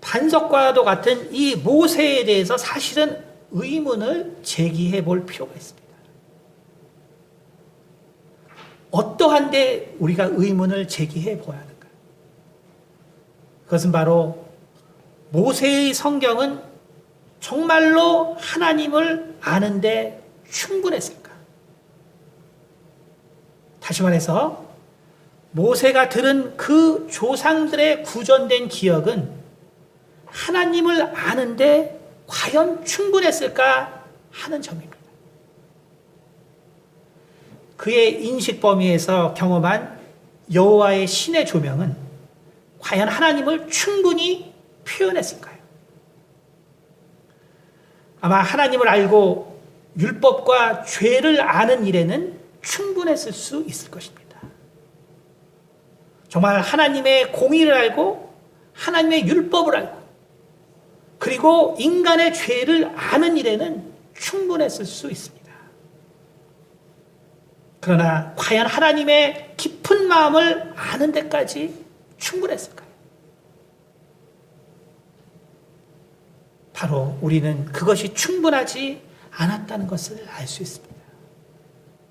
Speaker 1: 반석과도 같은 이 모세에 대해서 사실은 의문을 제기해 볼 필요가 있습니다. 어떠한데 우리가 의문을 제기해 보아야 하는가? 그것은 바로 모세의 성경은 정말로 하나님을 아는데 충분했을까? 다시 말해서 모세가 들은 그 조상들의 구전된 기억은 하나님을 아는데 과연 충분했을까 하는 점입니다. 그의 인식 범위에서 경험한 여호와의 신의 조명은 과연 하나님을 충분히 표현했을까요? 아마 하나님을 알고 율법과 죄를 아는 일에는 충분했을 수 있을 것입니다. 정말 하나님의 공의를 알고 하나님의 율법을 알고 그리고 인간의 죄를 아는 일에는 충분했을 수 있습니다. 그러나 과연 하나님의 깊은 마음을 아는 데까지 충분했을까요? 바로 우리는 그것이 충분하지 않았다는 것을 알 수 있습니다.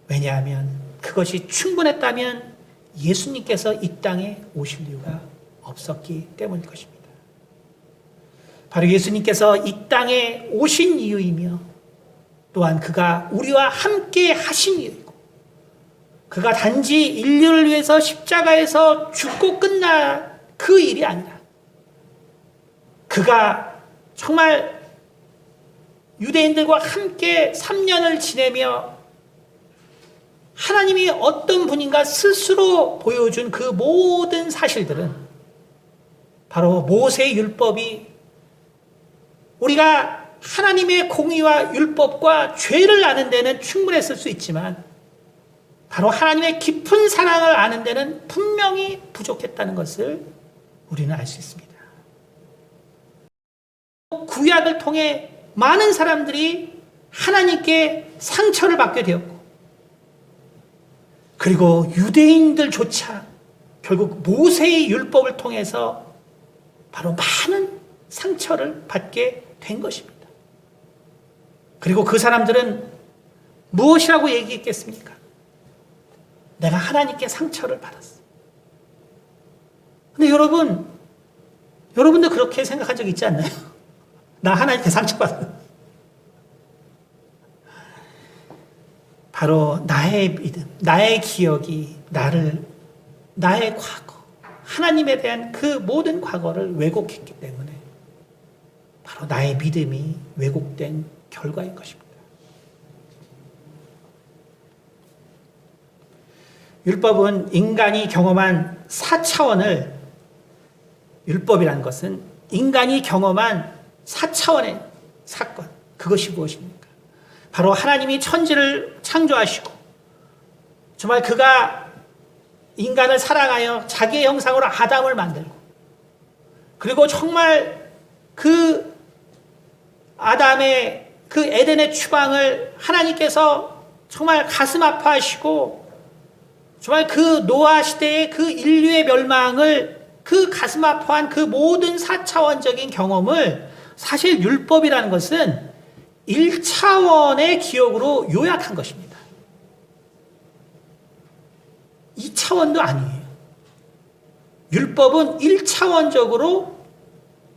Speaker 1: 왜냐하면 그것이 충분했다면 예수님께서 이 땅에 오실 이유가 없었기 때문일 것입니다. 바로 예수님께서 이 땅에 오신 이유이며 또한 그가 우리와 함께 하신 이유이고 그가 단지 인류를 위해서 십자가에서 죽고 끝난 그 일이 아니라 그가 정말 유대인들과 함께 3년을 지내며 하나님이 어떤 분인가 스스로 보여준 그 모든 사실들은 바로 모세의 율법이 우리가 하나님의 공의와 율법과 죄를 아는 데는 충분했을 수 있지만 바로 하나님의 깊은 사랑을 아는 데는 분명히 부족했다는 것을 우리는 알 수 있습니다. 구약을 통해 많은 사람들이 하나님께 상처를 받게 되었고 그리고 유대인들조차 결국 모세의 율법을 통해서 바로 많은 상처를 받게 된 것입니다. 그리고 그 사람들은 무엇이라고 얘기했겠습니까? 내가 하나님께 상처를 받았어. 근데 여러분도 그렇게 생각한 적 있지 않나요? 나 하나님께 상처받았어. 바로 나의 믿음, 나의 기억이 나의 과거, 하나님에 대한 그 모든 과거를 왜곡했기 때문에 바로 나의 믿음이 왜곡된 결과인 것입니다. 율법은 인간이 경험한 4차원을 율법이라는 것은 인간이 경험한 4차원의 사건, 그것이 무엇입니까? 바로 하나님이 천지를 창조하시고 정말 그가 인간을 사랑하여 자기의 형상으로 아담을 만들고 그리고 정말 그 아담의 그 에덴의 추방을 하나님께서 정말 가슴 아파하시고 정말 그 노아 시대의 그 인류의 멸망을 그 가슴 아파한 그 모든 4차원적인 경험을 사실 율법이라는 것은 1차원의 기억으로 요약한 것입니다. 2차원도 아니에요. 율법은 1차원적으로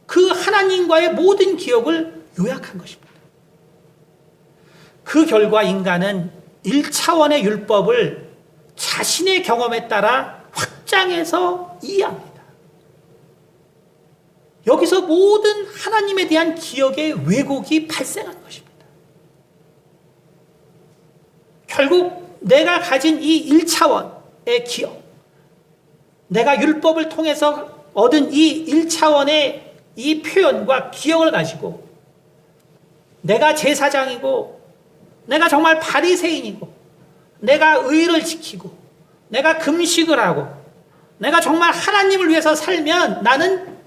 Speaker 1: 그 하나님과의 모든 기억을 요약한 것입니다. 그 결과 인간은 1차원의 율법을 자신의 경험에 따라 확장해서 이해합니다. 여기서 모든 하나님에 대한 기억의 왜곡이 발생한 것입니다. 결국 내가 가진 이 1차원의 기억, 내가 율법을 통해서 얻은 이 1차원의 이 표현과 기억을 가지고 내가 제사장이고 내가 정말 바리새인이고 내가 의를 지키고 내가 금식을 하고 내가 정말 하나님을 위해서 살면 나는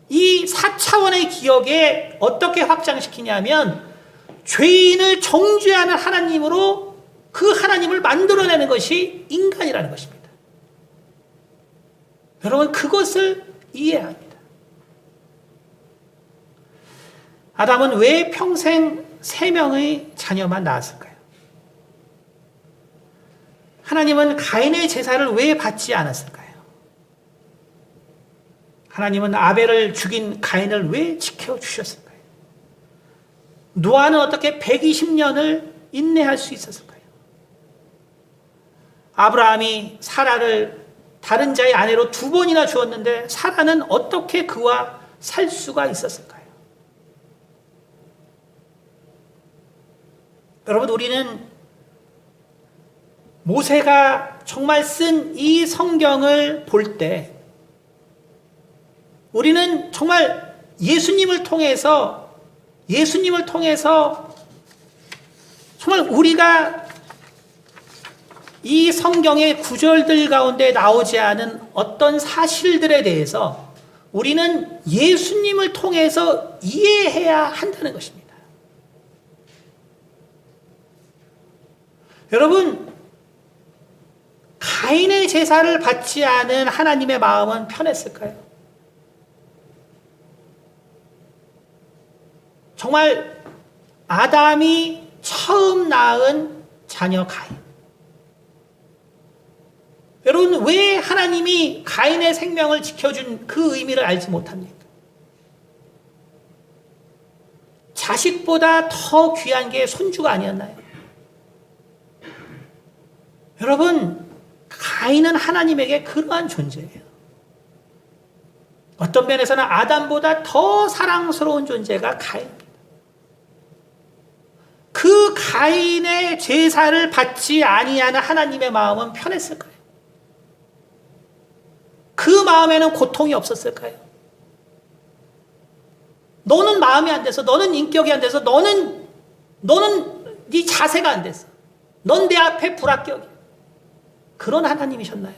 Speaker 1: 이 4차원의 기억에 어떻게 확장시키냐면 죄인을 정죄하는 하나님으로 그 하나님을 만들어내는 것이 인간이라는 것입니다. 여러분 그것을 이해해야 합니다. 아담은 왜 평생 3명의 자녀만 낳았을까요? 하나님은 가인의 제사를 왜 받지 않았을까요? 하나님은 아벨을 죽인 가인을 왜 지켜주셨을까요? 노아는 어떻게 120년을 인내할 수 있었을까요? 아브라함이 사라를 다른 자의 아내로 2번이나 주었는데 사라는 어떻게 그와 살 수가 있었을까요? 여러분 우리는 모세가 정말 쓴 이 성경을 볼 때 우리는 정말 예수님을 통해서 정말 우리가 이 성경의 구절들 가운데 나오지 않은 어떤 사실들에 대해서 우리는 예수님을 통해서 이해해야 한다는 것입니다. 여러분, 가인의 제사를 받지 않은 하나님의 마음은 편했을까요? 정말 아담이 처음 낳은 자녀 가인. 여러분, 왜 하나님이 가인의 생명을 지켜준 그 의미를 알지 못합니까? 자식보다 더 귀한 게 손주가 아니었나요? 여러분, 가인은 하나님에게 그러한 존재예요. 어떤 면에서는 아담보다 더 사랑스러운 존재가 가인입니다. 그 가인의 제사를 받지 아니하는 하나님의 마음은 편했을까요? 그 마음에는 고통이 없었을까요? 너는 마음이 안 돼서, 너는 인격이 안 돼서, 너는 네 자세가 안 됐어. 넌 내 앞에 불합격이야. 그런 하나님이셨나요?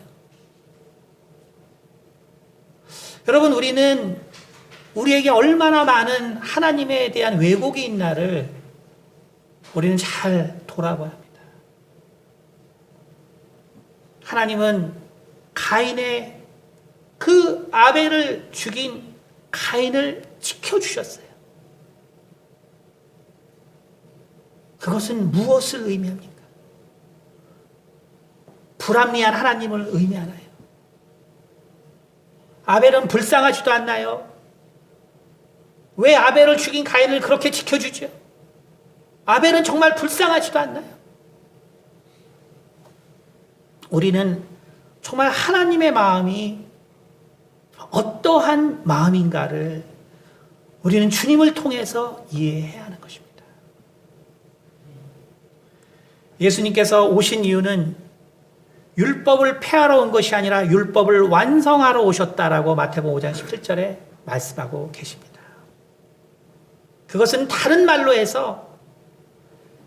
Speaker 1: 여러분, 우리는 우리에게 얼마나 많은 하나님에 대한 왜곡이 있나를 우리는 잘 돌아봐야 합니다. 하나님은 가인의 그 아벨을 죽인 가인을 지켜주셨어요. 그것은 무엇을 의미합니까? 불합리한 하나님을 의미하나요? 아벨은 불쌍하지도 않나요? 왜 아벨을 죽인 가인을 그렇게 지켜주죠? 아벨은 정말 불쌍하지도 않나요? 우리는 정말 하나님의 마음이 어떠한 마음인가를 우리는 주님을 통해서 이해해야 하는 것입니다. 예수님께서 오신 이유는 율법을 폐하러 온 것이 아니라 율법을 완성하러 오셨다라고 마태복음 5장 17절에 말씀하고 계십니다. 그것은 다른 말로 해서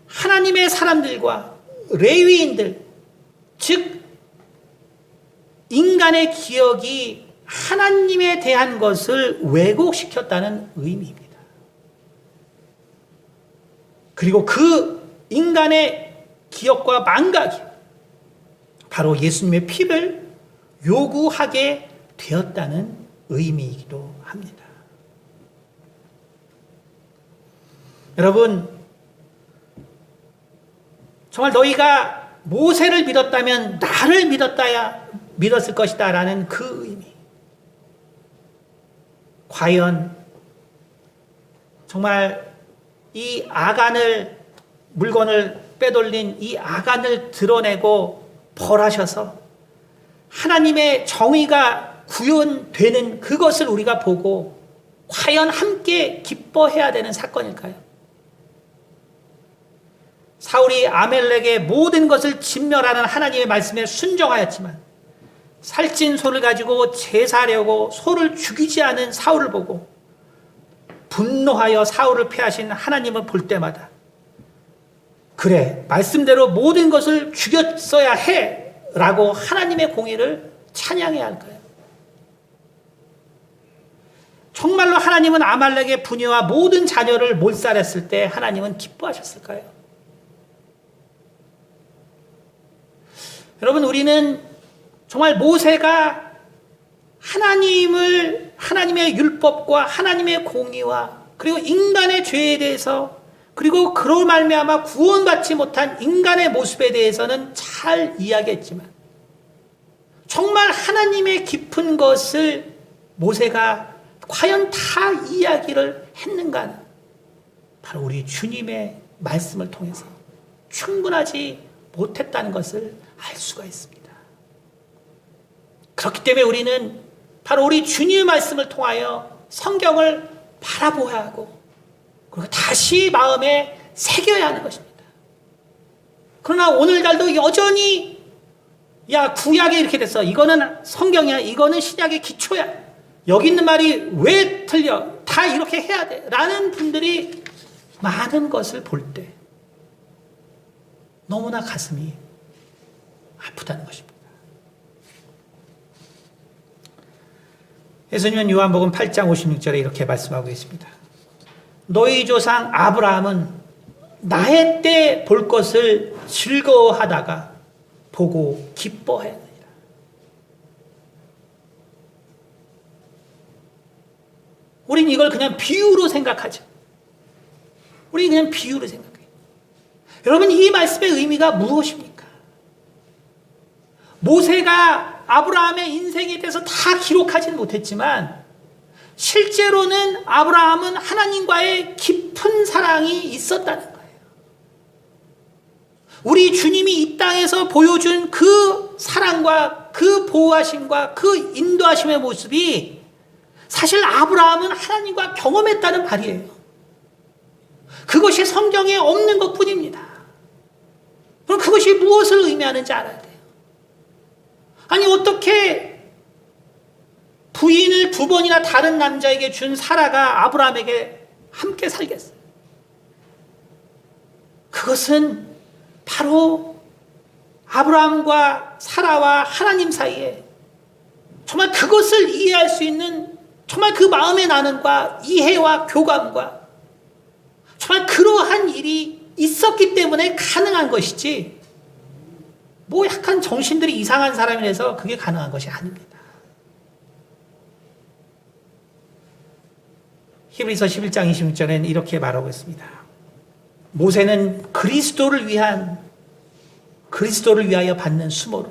Speaker 1: 하나님의 사람들과 레위인들, 즉 인간의 기억이 하나님에 대한 것을 왜곡시켰다는 의미입니다. 그리고 그 인간의 기억과 망각이 바로 예수님의 피를 요구하게 되었다는 의미이기도 합니다. 여러분, 정말 너희가 모세를 믿었다면 나를 믿었을 것이다 라는 그 의미. 과연 정말 이 물건을 빼돌린 이 아간을 드러내고 벌하셔서 하나님의 정의가 구현되는 그것을 우리가 보고 과연 함께 기뻐해야 되는 사건일까요? 사울이 아멜렉의 모든 것을 진멸하는 하나님의 말씀에 순종하였지만 살찐 소를 가지고 제사하려고 소를 죽이지 않은 사울을 보고 분노하여 사울을 패하신 하나님을 볼 때마다 그래, 말씀대로 모든 것을 죽였어야 해 라고 하나님의 공의를 찬양해야 할까요? 정말로 하나님은 아말렉의 부녀와 모든 자녀를 몰살했을 때 하나님은 기뻐하셨을까요? 여러분, 우리는 정말 모세가 하나님의 율법과 하나님의 공의와 그리고 인간의 죄에 대해서 그리고 그로 말미암아 구원받지 못한 인간의 모습에 대해서는 잘 이야기했지만 정말 하나님의 깊은 것을 모세가 과연 다 이야기를 했는가는 바로 우리 주님의 말씀을 통해서 충분하지 못했다는 것을 알 수가 있습니다. 그렇기 때문에 우리는 바로 우리 주님의 말씀을 통하여 성경을 바라보아야 하고 그리고 다시 마음에 새겨야 하는 것입니다. 그러나 오늘날도 여전히 구약에 이렇게 됐어. 이거는 성경이야. 이거는 신약의 기초야. 여기 있는 말이 왜 틀려? 다 이렇게 해야 돼. 라는 분들이 많은 것을 볼 때 너무나 가슴이 아프다는 것입니다. 예수님은 요한복음 8장 56절에 이렇게 말씀하고 계십니다. 너희 조상 아브라함은 나의 때 볼 것을 즐거워하다가 보고 기뻐했느니라. 우린 이걸 그냥 비유로 생각하죠. 우리 그냥 비유로 생각해요. 여러분, 이 말씀의 의미가 무엇입니까? 모세가 아브라함의 인생에 대해서 다 기록하지는 못했지만 실제로는 아브라함은 하나님과의 깊은 사랑이 있었다는 거예요. 우리 주님이 이 땅에서 보여준 그 사랑과 그 보호하심과 그 인도하심의 모습이 사실 아브라함은 하나님과 경험했다는 말이에요. 그것이 성경에 없는 것뿐입니다. 그럼 그것이 무엇을 의미하는지 알아야 돼요. 아니, 어떻게 부인을 2번이나 다른 남자에게 준 사라가 아브라함에게 함께 살겠어요? 그것은 바로 아브라함과 사라와 하나님 사이에 정말 그것을 이해할 수 있는 정말 그 마음의 나눔과 이해와 교감과 정말 그러한 일이 있었기 때문에 가능한 것이지, 뭐 약간 정신들이 이상한 사람이라서 그게 가능한 것이 아닙니다. 히브리서 11장 26절에는 이렇게 말하고 있습니다. 모세는 그리스도를 위하여 받는 수모를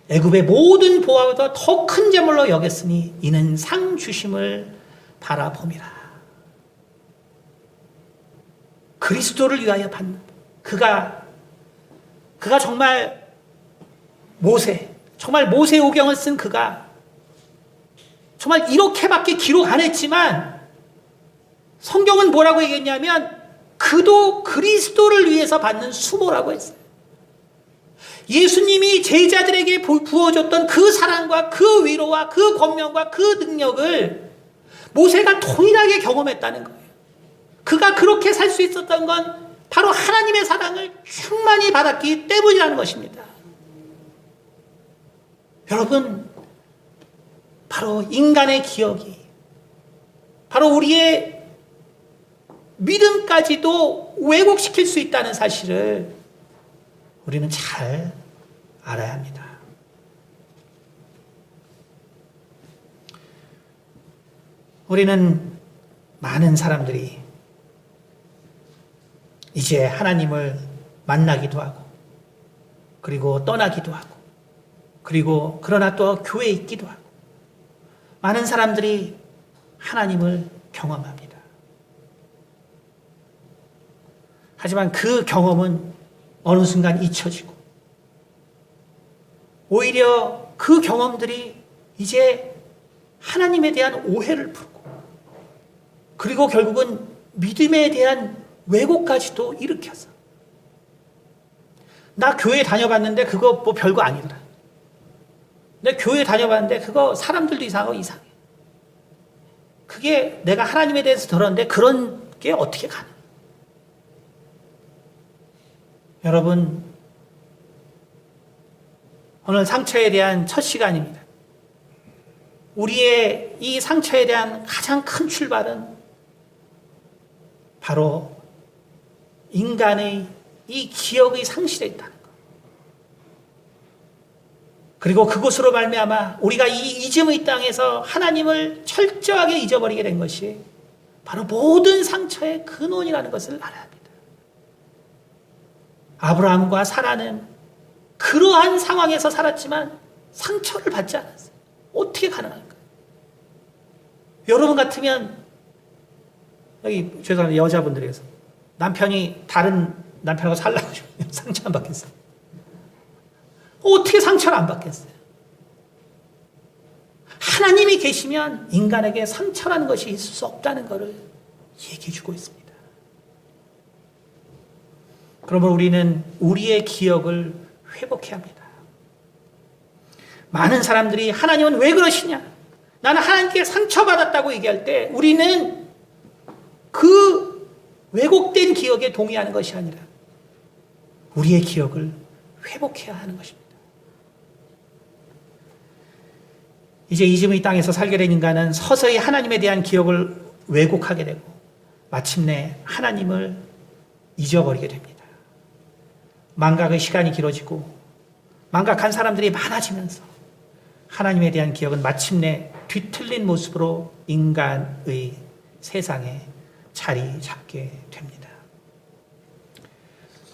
Speaker 1: 애굽의 모든 보화보다 더 큰 제물로 여겼으니 이는 상 주심을 바라봄이라. 그리스도를 위하여 받는, 그가 정말 정말 모세오경을 쓴 그가 정말 이렇게밖에 기록 안 했지만 성경은 뭐라고 얘기했냐면 그도 그리스도를 위해서 받는 수모라고 했어요. 예수님이 제자들에게 부어줬던 그 사랑과 그 위로와 그 권면과 그 능력을 모세가 동일하게 경험했다는 거예요. 그가 그렇게 살 수 있었던 건 바로 하나님의 사랑을 충만히 받았기 때문이라는 것입니다. 여러분, 바로 인간의 기억이 바로 우리의 믿음까지도 왜곡시킬 수 있다는 사실을 우리는 잘 알아야 합니다. 우리는 많은 사람들이 이제 하나님을 만나기도 하고 그리고 떠나기도 하고 그리고 그러나 또 교회에 있기도 하고 많은 사람들이 하나님을 경험합니다. 하지만 그 경험은 어느 순간 잊혀지고 오히려 그 경험들이 이제 하나님에 대한 오해를 풀고 그리고 결국은 믿음에 대한 왜곡까지도 일으켜서 나 교회 다녀봤는데 그거 뭐 별거 아니더라. 내 교회 다녀봤는데 그거 사람들도 이상하고 이상해. 그게 내가 하나님에 대해서 들었는데 그런 게 어떻게 가능? 여러분, 오늘 상처에 대한 첫 시간입니다. 우리의 이 상처에 대한 가장 큰 출발은 바로 인간의 이 기억의 상실에 있다는 것. 그리고 그것으로 말미암아 우리가 이 잊음의 땅에서 하나님을 철저하게 잊어버리게 된 것이 바로 모든 상처의 근원이라는 것을 알아야 합니다. 아브라함과 사라는 그러한 상황에서 살았지만 상처를 받지 않았어요. 어떻게 가능할까요? 여러분 같으면, 여기 죄송합니다, 여자분들에서 남편이 다른 남편하고 살라고 상처 안 받겠어요? 어떻게 상처를 안 받겠어요? 하나님이 계시면 인간에게 상처라는 것이 있을 수 없다는 것을 얘기해 주고 있습니다. 그러므로 우리는 우리의 기억을 회복해야 합니다. 많은 사람들이 하나님은 왜 그러시냐? 나는 하나님께 상처받았다고 얘기할 때 우리는 그 왜곡된 기억에 동의하는 것이 아니라 우리의 기억을 회복해야 하는 것입니다. 이제 이집은 이 땅에서 살게 된 인간은 서서히 하나님에 대한 기억을 왜곡하게 되고 마침내 하나님을 잊어버리게 됩니다. 망각의 시간이 길어지고 망각한 사람들이 많아지면서 하나님에 대한 기억은 마침내 뒤틀린 모습으로 인간의 세상에 자리 잡게 됩니다.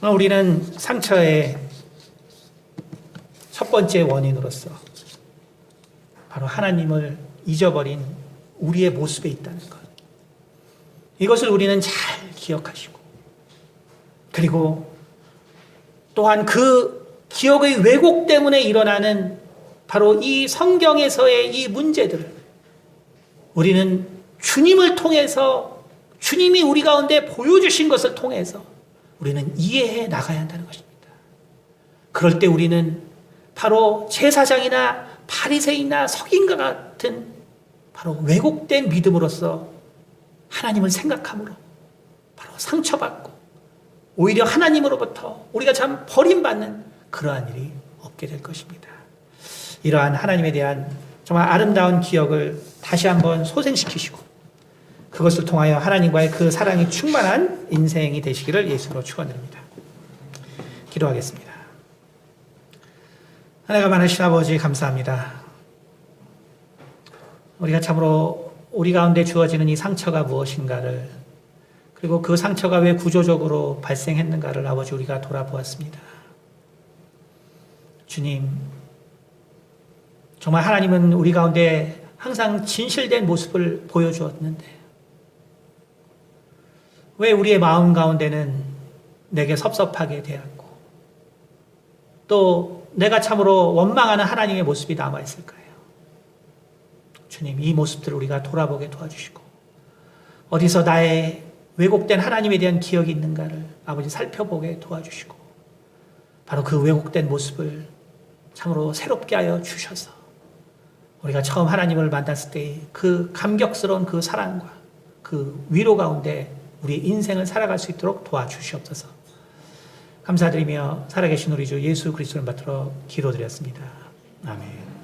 Speaker 1: 우리는 상처의 첫 번째 원인으로서 바로 하나님을 잊어버린 우리의 모습에 있다는 것. 이것을 우리는 잘 기억하시고, 그리고 또한 그 기억의 왜곡 때문에 일어나는 바로 이 성경에서의 이 문제들을 우리는 주님을 통해서, 주님이 우리 가운데 보여주신 것을 통해서 우리는 이해해 나가야 한다는 것입니다. 그럴 때 우리는 바로 제사장이나 바리새인이나 서기관과 같은 바로 왜곡된 믿음으로서 하나님을 생각함으로 바로 상처받고 오히려 하나님으로부터 우리가 참 버림받는 그러한 일이 없게 될 것입니다. 이러한 하나님에 대한 정말 아름다운 기억을 다시 한번 소생시키시고 그것을 통하여 하나님과의 그 사랑이 충만한 인생이 되시기를 예수로 축원드립니다. 기도하겠습니다. 하나님 많으신 아버지 감사합니다. 우리가 참으로 우리 가운데 주어지는 이 상처가 무엇인가를, 그리고 그 상처가 왜 구조적으로 발생했는가를 아버지 우리가 돌아보았습니다. 주님, 정말 하나님은 우리 가운데 항상 진실된 모습을 보여주었는데 왜 우리의 마음 가운데는 내게 섭섭하게 되었고 또 내가 참으로 원망하는 하나님의 모습이 남아있을까요? 주님, 이 모습들을 우리가 돌아보게 도와주시고 어디서 나의 왜곡된 하나님에 대한 기억이 있는가를 아버지 살펴보게 도와주시고 바로 그 왜곡된 모습을 참으로 새롭게 하여 주셔서 우리가 처음 하나님을 만났을 때 그 감격스러운 그 사랑과 그 위로 가운데 우리 인생을 살아갈 수 있도록 도와주시옵소서. 감사드리며 살아계신 우리 주 예수 그리스도를 받들어 기도드렸습니다. 아멘.